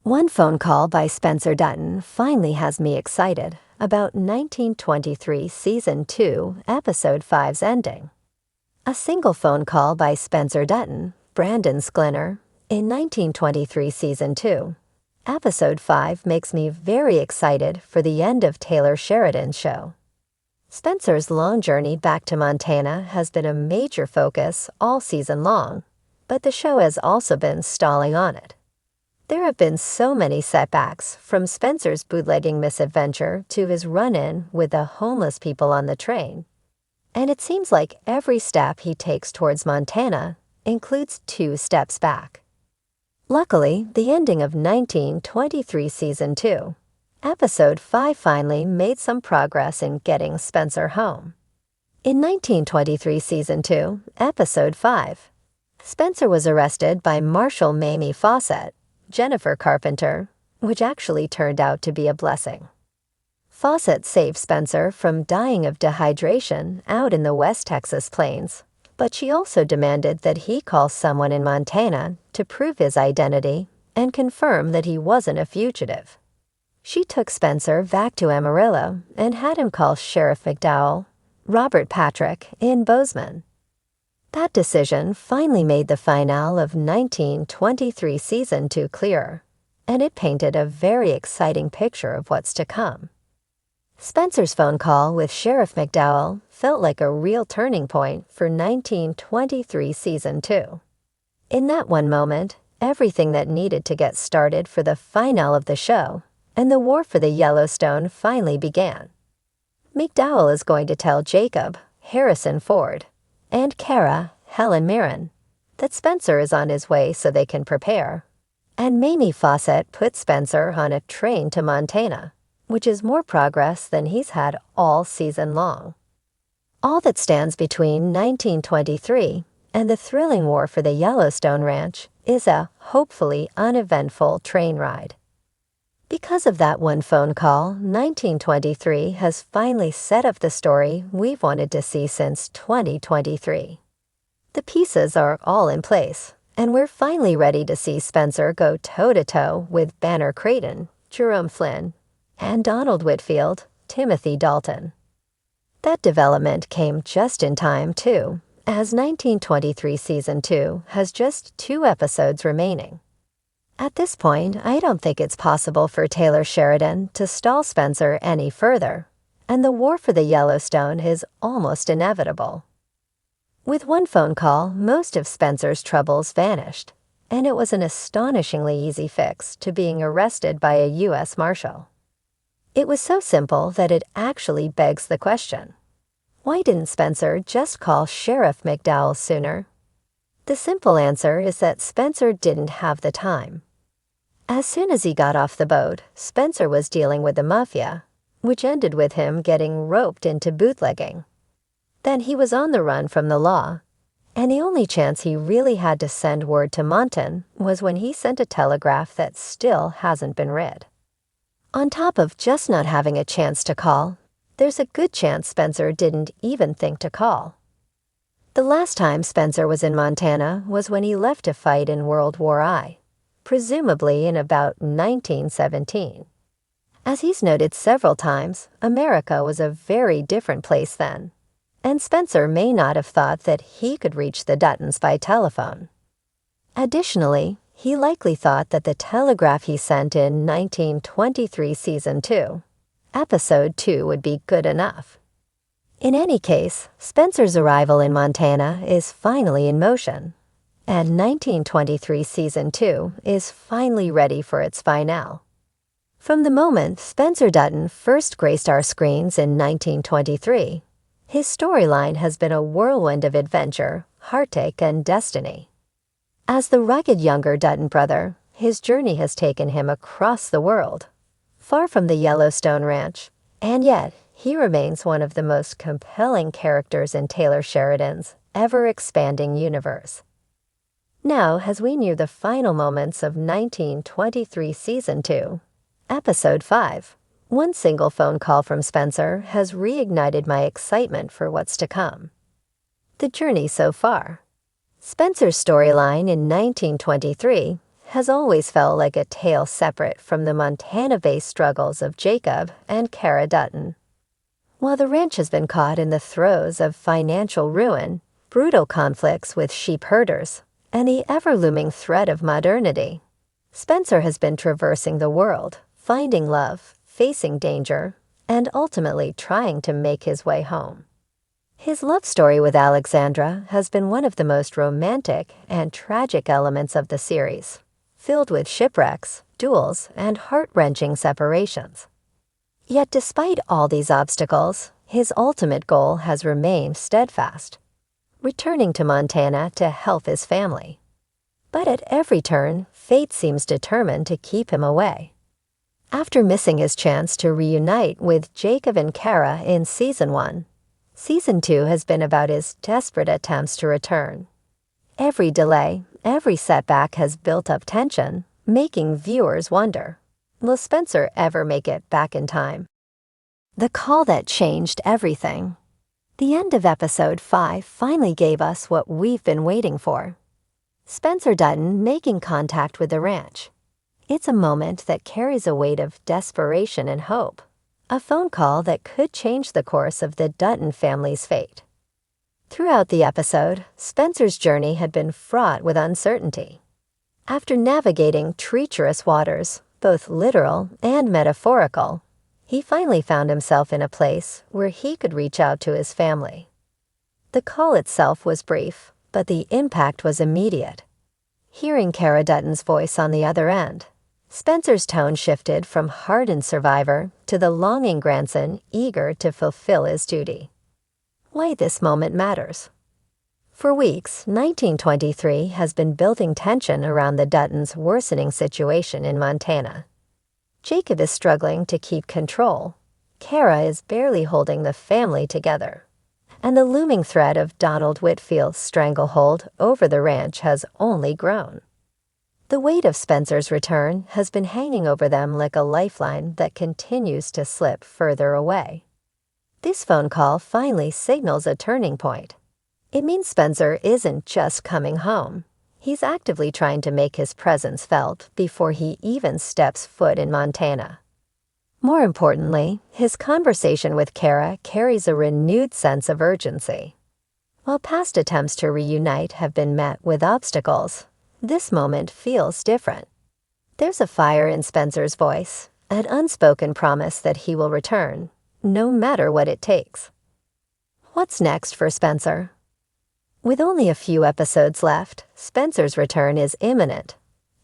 One phone call by Spencer Dutton finally has me excited about 1923 Season 2, Episode 5's ending. A single phone call by Spencer Dutton, Brandon Sklinner, in 1923 Season 2, Episode 5 makes me very excited for the end of Taylor Sheridan's show. Spencer's long journey back to Montana has been a major focus all season long, but the show has also been stalling on it. There have been so many setbacks, from Spencer's bootlegging misadventure to his run-in with the homeless people on the train. And it seems like every step he takes towards Montana includes 2 steps back. Luckily, the ending of 1923 Season 2, Episode 5 finally made some progress in getting Spencer home. In 1923 Season 2, Episode 5, Spencer was arrested by Marshal Mamie Fawcett, Jennifer Carpenter, which actually turned out to be a blessing. Fawcett saved Spencer from dying of dehydration out in the West Texas plains, but she also demanded that he call someone in Montana to prove his identity and confirm that he wasn't a fugitive. She took Spencer back to Amarillo and had him call Sheriff McDowell, Robert Patrick, in Bozeman. That decision finally made the finale of 1923 Season 2 clearer, and it painted a very exciting picture of what's to come. Spencer's phone call with Sheriff McDowell felt like a real turning point for 1923 Season 2. In that one moment, everything that needed to get started for the finale of the show and the war for the Yellowstone finally began. McDowell is going to tell Jacob, Harrison Ford, and Kara, Helen Mirren, that Spencer is on his way so they can prepare. And Mamie Fawcett put Spencer on a train to Montana, which is more progress than he's had all season long. All that stands between 1923 and the thrilling war for the Yellowstone Ranch is a hopefully uneventful train ride. Because of that one phone call, 1923 has finally set up the story we've wanted to see since 2023. The pieces are all in place, and we're finally ready to see Spencer go toe-to-toe with Banner Creighton, Jerome Flynn, and Donald Whitfield, Timothy Dalton. That development came just in time, too, as 1923 Season 2 has just 2 episodes remaining. At this point, I don't think it's possible for Taylor Sheridan to stall Spencer any further, and the war for the Yellowstone is almost inevitable. With one phone call, most of Spencer's troubles vanished, and it was an astonishingly easy fix to being arrested by a U.S. Marshal. It was so simple that it actually begs the question: why didn't Spencer just call Sheriff McDowell sooner? The simple answer is that Spencer didn't have the time. As soon as he got off the boat, Spencer was dealing with the mafia, which ended with him getting roped into bootlegging. Then he was on the run from the law, and the only chance he really had to send word to Monton was when he sent a telegraph that still hasn't been read. On top of just not having a chance to call, there's a good chance Spencer didn't even think to call. The last time Spencer was in Montana was when he left to fight in World War I, presumably in about 1917. As he's noted several times, America was a very different place then, and Spencer may not have thought that he could reach the Duttons by telephone. Additionally, he likely thought that the telegraph he sent in 1923 Season 2, Episode 2 would be good enough. In any case, Spencer's arrival in Montana is finally in motion, and 1923 Season 2 is finally ready for its finale. From the moment Spencer Dutton first graced our screens in 1923, his storyline has been a whirlwind of adventure, heartache, and destiny. As the rugged younger Dutton brother, his journey has taken him across the world, far from the Yellowstone Ranch, and yet he remains one of the most compelling characters in Taylor Sheridan's ever-expanding universe. Now, as we near the final moments of 1923 Season 2, Episode 5, one single phone call from Spencer has reignited my excitement for what's to come. The journey so far. Spencer's storyline in 1923 has always felt like a tale separate from the Montana-based struggles of Jacob and Kara Dutton. While the ranch has been caught in the throes of financial ruin, brutal conflicts with sheep herders, and the ever-looming threat of modernity, Spencer has been traversing the world, finding love, facing danger, and ultimately trying to make his way home. His love story with Alexandra has been one of the most romantic and tragic elements of the series, filled with shipwrecks, duels, and heart-wrenching separations. Yet despite all these obstacles, his ultimate goal has remained steadfast, returning to Montana to help his family. But at every turn, fate seems determined to keep him away. After missing his chance to reunite with Jacob and Kara in Season 1, Season 2 has been about his desperate attempts to return. Every delay, every setback has built up tension, making viewers wonder, will Spencer ever make it back in time? The call that changed everything. The end of Episode 5 finally gave us what we've been waiting for. Spencer Dutton making contact with the ranch. It's a moment that carries a weight of desperation and hope. A phone call that could change the course of the Dutton family's fate. Throughout the episode, Spencer's journey had been fraught with uncertainty. After navigating treacherous waters, both literal and metaphorical, he finally found himself in a place where he could reach out to his family. The call itself was brief, but the impact was immediate. Hearing Kara Dutton's voice on the other end, Spencer's tone shifted from hardened survivor to the longing grandson eager to fulfill his duty. Why this moment matters. For weeks, 1923 has been building tension around the Duttons' worsening situation in Montana. Jacob is struggling to keep control. Kara is barely holding the family together. And the looming threat of Donald Whitfield's stranglehold over the ranch has only grown. The weight of Spencer's return has been hanging over them like a lifeline that continues to slip further away. This phone call finally signals a turning point. It means Spencer isn't just coming home. He's actively trying to make his presence felt before he even steps foot in Montana. More importantly, his conversation with Kara carries a renewed sense of urgency. While past attempts to reunite have been met with obstacles, this moment feels different. There's a fire in Spencer's voice, an unspoken promise that he will return, no matter what it takes. What's next for Spencer? With only a few episodes left, Spencer's return is imminent,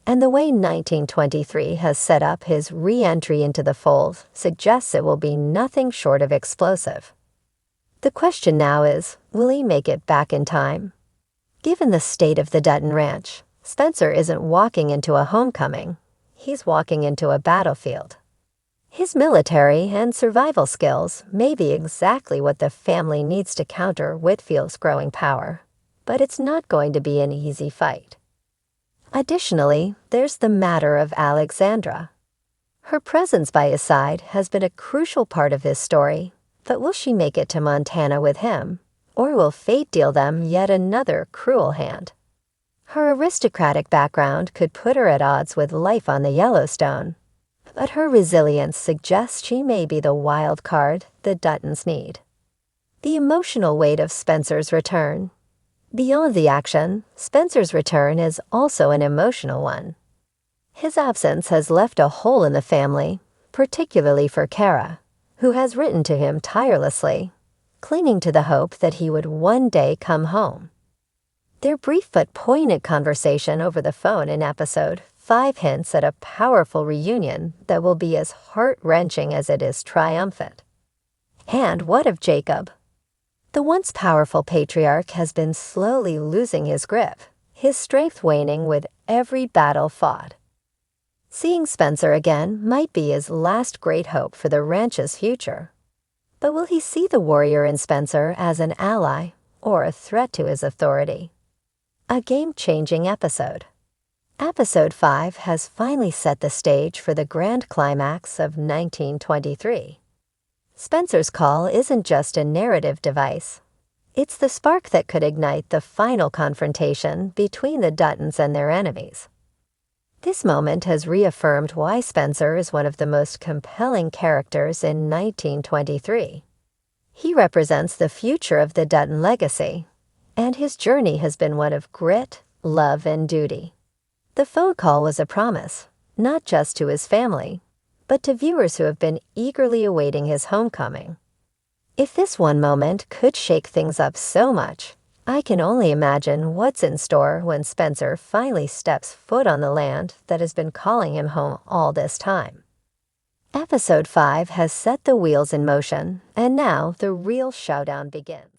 and the way 1923 has set up his re-entry into the fold suggests it will be nothing short of explosive. The question now is, will he make it back in time? Given the state of the Dutton Ranch, Spencer isn't walking into a homecoming, he's walking into a battlefield. His military and survival skills may be exactly what the family needs to counter Whitfield's growing power, but it's not going to be an easy fight. Additionally, there's the matter of Alexandra. Her presence by his side has been a crucial part of his story, but will she make it to Montana with him, or will fate deal them yet another cruel hand? Her aristocratic background could put her at odds with life on the Yellowstone, but her resilience suggests she may be the wild card the Duttons need. The emotional weight of Spencer's return. Beyond the action, Spencer's return is also an emotional one. His absence has left a hole in the family, particularly for Kara, who has written to him tirelessly, clinging to the hope that he would one day come home. Their brief but poignant conversation over the phone in Episode 5 hints at a powerful reunion that will be as heart-wrenching as it is triumphant. And what of Jacob? The once powerful patriarch has been slowly losing his grip, his strength waning with every battle fought. Seeing Spencer again might be his last great hope for the ranch's future. But will he see the warrior in Spencer as an ally or a threat to his authority? A game-changing episode. Episode 5 has finally set the stage for the grand climax of 1923. Spencer's call isn't just a narrative device. It's the spark that could ignite the final confrontation between the Duttons and their enemies. This moment has reaffirmed why Spencer is one of the most compelling characters in 1923. He represents the future of the Dutton legacy, and his journey has been one of grit, love, and duty. The phone call was a promise, not just to his family, but to viewers who have been eagerly awaiting his homecoming. If this one moment could shake things up so much, I can only imagine what's in store when Spencer finally steps foot on the land that has been calling him home all this time. Episode 5 has set the wheels in motion, and now the real showdown begins.